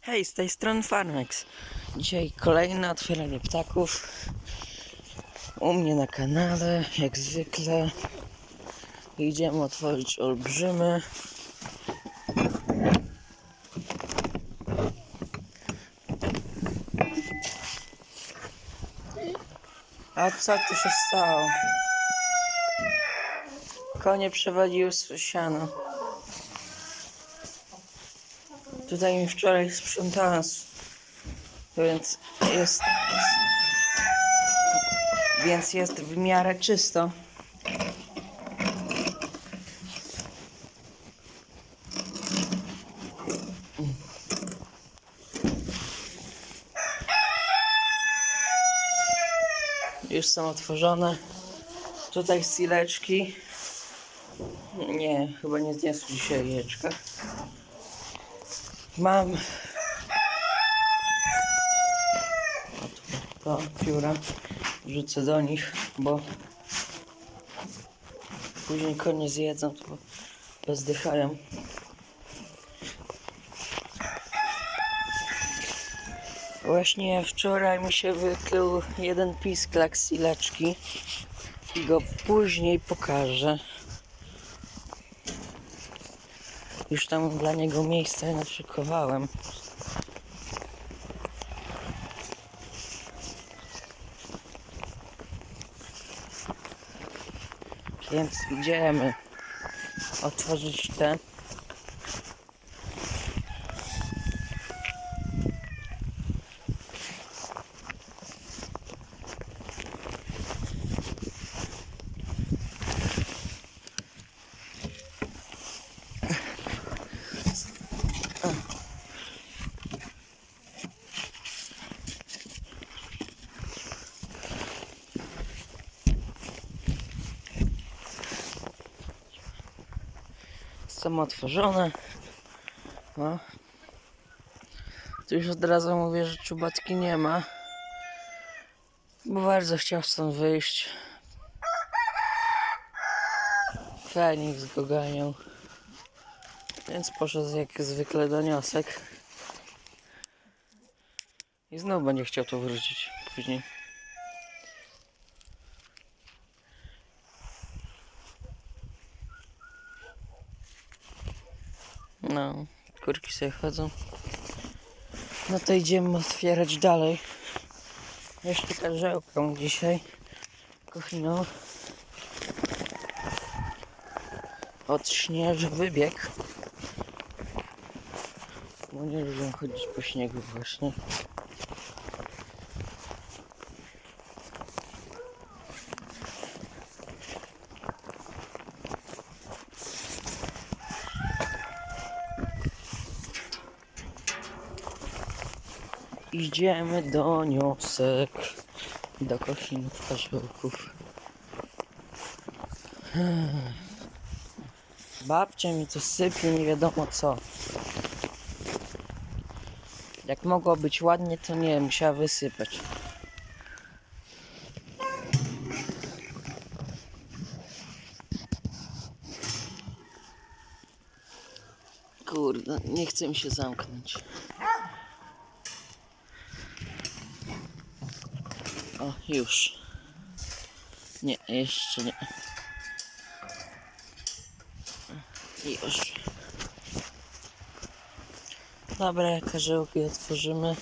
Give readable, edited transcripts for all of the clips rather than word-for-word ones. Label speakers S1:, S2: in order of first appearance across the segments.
S1: Hej, z tej strony Farmex. Dzisiaj kolejne otwieranie ptaków u mnie na kanale, jak zwykle. Idziemy otworzyć olbrzymy. A co tu się stało? Konie przewaliły siano. Tutaj mi wczoraj sprzątałem, więc jest w miarę czysto. Już są otworzone. Tutaj sileczki. Nie, chyba nie zniosły dzisiaj jajeczka. Mam to pióra. Wrzucę do nich, bo później konie zjedzą, to bezdychają. Właśnie wczoraj mi się wykrył jeden pisklak z sileczki i go później pokażę. Już tam dla niego miejsce naszykowałem. Więc idziemy otworzyć te. Są otworzone. No. Tu już od razu mówię, że czubatki nie ma, bo bardzo chciał stąd wyjść. Feniks go ganiał, więc poszedł jak zwykle do niosek i znowu będzie chciał tu wrócić później. No, kurki sobie chodzą. No to idziemy otwierać dalej. Jeszcze karzełkę dzisiaj kochiną. Od śnieży wybieg. Bo nie lubię chodzić po śniegu właśnie. Idziemy do niosek, do kochinów, karzełków. Babcia mi to sypie, nie wiadomo co. Jak mogło być ładnie, to nie, musiała wysypać. Kurde, nie chcę mi się zamknąć. O, już. Nie, jeszcze nie. Już. Dobra, karzełki otworzymy.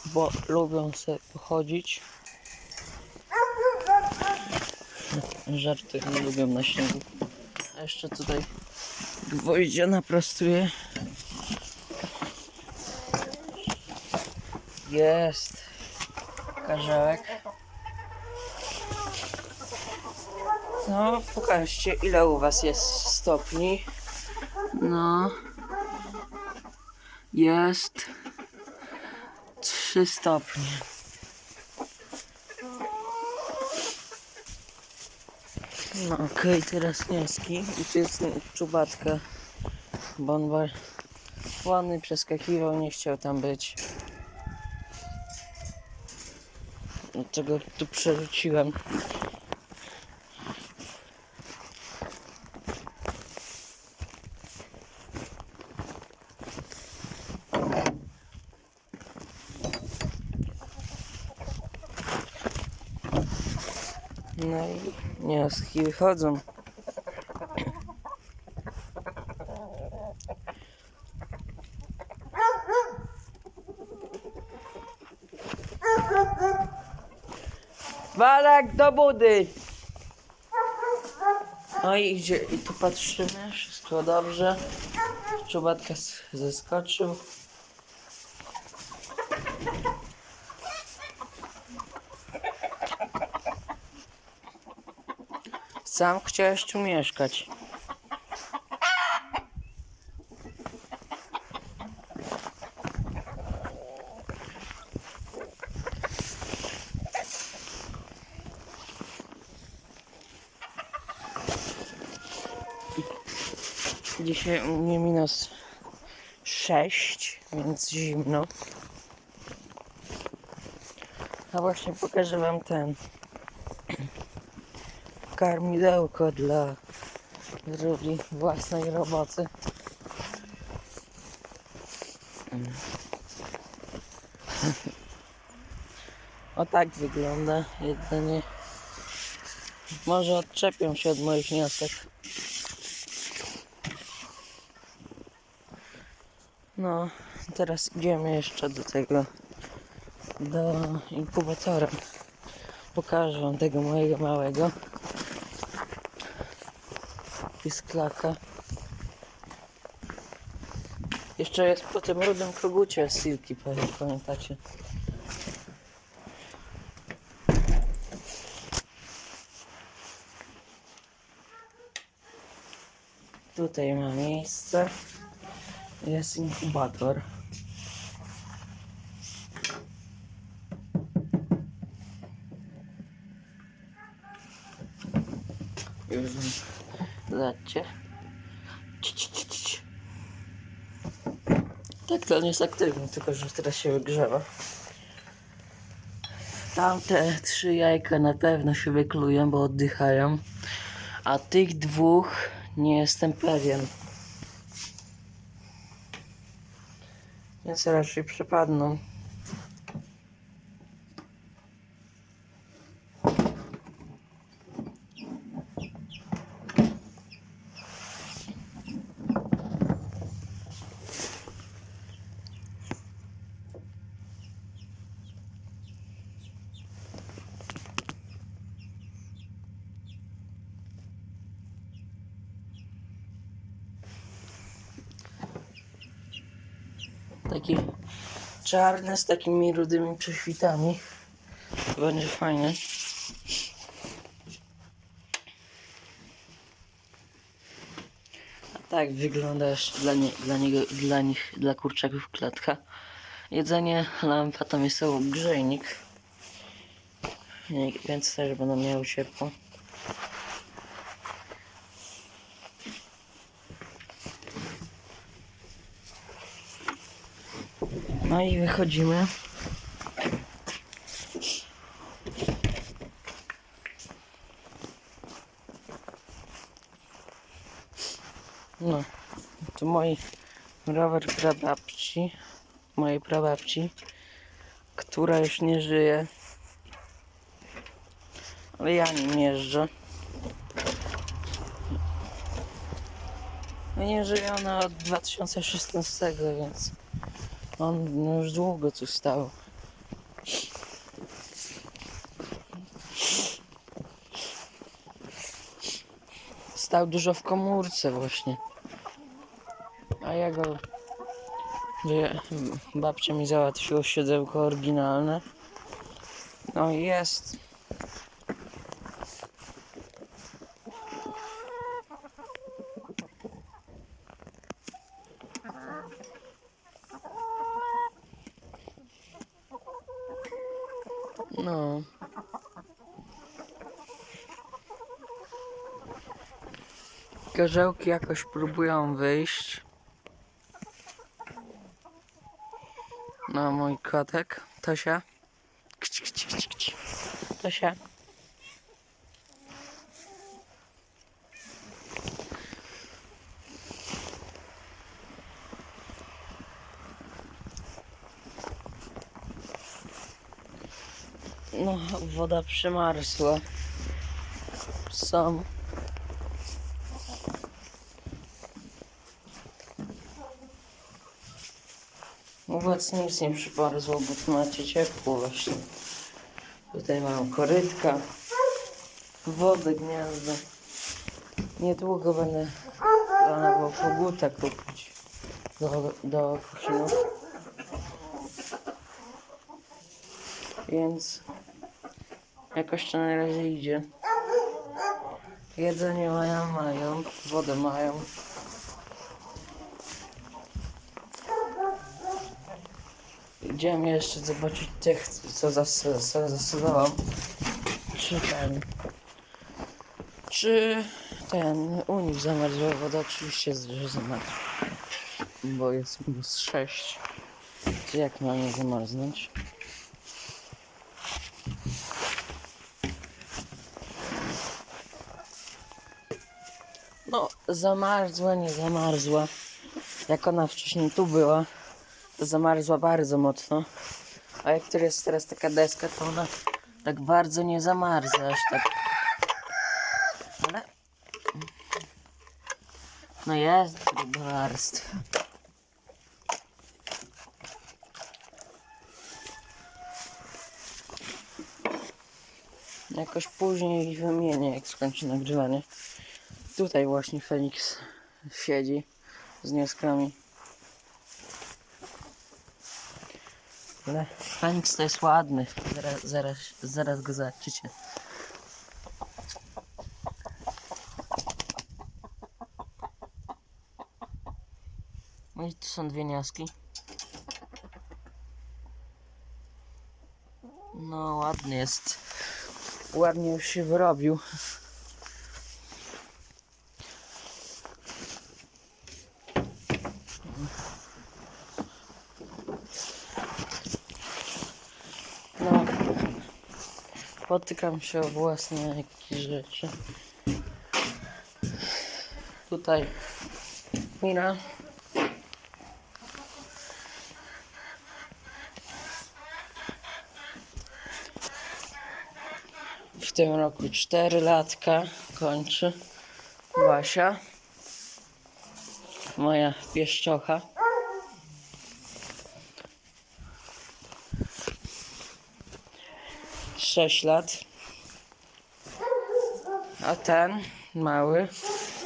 S1: Bo lubią sobie pochodzić. Żarty nie lubią na śniegu. A jeszcze tutaj gwoździa naprostuję. Jest karzełek. No, pokażcie, ile u was jest stopni. No, jest 3 stopnie. No okej, teraz wnioski. I tu jest czubatka, bo on ładny przeskakiwał, nie chciał tam być. Dlaczego tu przerzuciłem? No i wnioski wychodzą. Walek do budy! No i idzie, i tu patrzymy, wszystko dobrze. Czubatka zeskoczył. Sam chciałeś tu mieszkać. Dzisiaj u mnie -6, więc zimno. A właśnie pokażę wam karmidełko dla drugiej własnej roboty. O tak wygląda jedzenie. Może odczepią się od moich wniosek. No, teraz idziemy jeszcze do inkubatora. Pokażę wam tego mojego małego pisklaka. Jeszcze jest po tym rudym kogucie Silki, pamiętacie? Tutaj ma miejsce. Jest inkubator. Już zobaczcie. Tak, to on jest aktywny, tylko że teraz się wygrzewa. Tamte 3 jajka na pewno się wyklują, bo oddychają. A tych 2 nie jestem pewien. Więc raczej przepadną. Taki czarny z takimi rudymi prześwitami. Będzie fajnie. A tak wygląda jeszcze dla kurczaków klatka. Jedzenie, lampa, tam jest grzejnik. Więc też będą miały ciepło. No i wychodzimy. No, tu mój rower mojej prababci, która już nie żyje, ale ja nim jeżdżę. No nie żyje ona od 2016, więc on już długo tu stał. Stał dużo w komórce właśnie. A ja go... Babcia mi załatwiła siodełko oryginalne. No i jest. No. Karzełki jakoś próbują wyjść. No, mój kotek, Tosia. Kci, kci, kci, kci. Tosia. No, woda przymarzła. są. U was nic nie przyparzło, bo tu macie ciepło właśnie. Tutaj mam korytka, wody, gniazdo. Niedługo będę planował koguta kupić do kochinów. Więc jakoś to na razie idzie. Jedzenie mają, wodę mają. Idziemy jeszcze zobaczyć tych, co zasadzałam. Czy ten u nich zamarzła woda? Oczywiście, że zamarzła. Bo jest -6. To jak ma nie zamarznąć? No, zamarzła, nie zamarzła. Jak ona wcześniej tu była, to zamarzła bardzo mocno. A jak tu jest teraz taka deska, to ona tak bardzo nie zamarza, aż tak. Ale... no jest warstwa. Jakoś później wymienię, jak skończy nagrywanie. Tutaj właśnie Feniks siedzi z wnioskami. Ale Feniks to jest ładny. Zaraz go zobaczycie. No i tu są dwie wnioski. No ładny jest. Ładnie już się wyrobił. No, potykam się o własne jakieś rzeczy. Tutaj Mira. W tym roku 4 latka kończy. Basia, moja pieszczocha. Sześć lat. A ten mały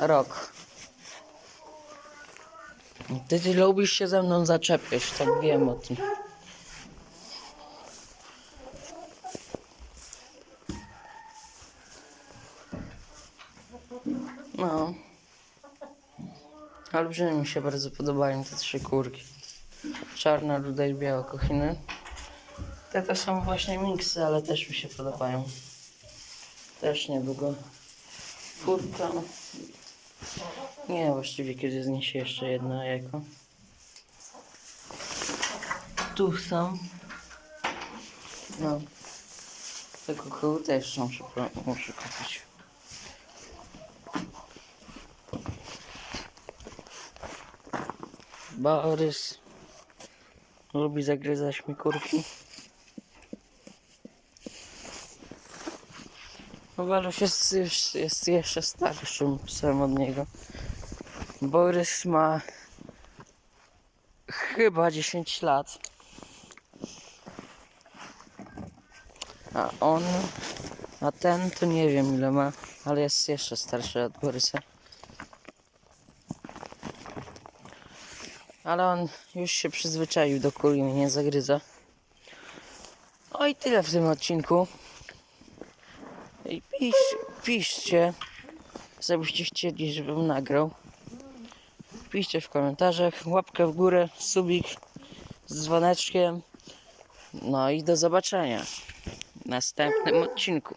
S1: rok. Ty lubisz się ze mną zaczepiać, tak wiem o tym. No. Olbrzymie mi się bardzo podobają te 3 kurki. Czarna, ruda i biała kochiny. Te to są właśnie miksy, ale też mi się podobają. Też niedługo. Kurka. Nie, właściwie kiedy zniesie jeszcze jedno jajko. Tu są. No. Tego koguta jeszcze muszę kupić. Borys lubi zagryzać mi kurki. Waluś jest jeszcze starszym psem od niego. Borys ma chyba 10 lat. A ten to nie wiem ile ma, ale jest jeszcze starszy od Borysa. Ale on już się przyzwyczaił do kuli i nie zagryza. No i tyle w tym odcinku. I piszcie, żebyście chcieli, żebym nagrał. Piszcie w komentarzach, łapkę w górę, subik z dzwoneczkiem. No i do zobaczenia w następnym odcinku.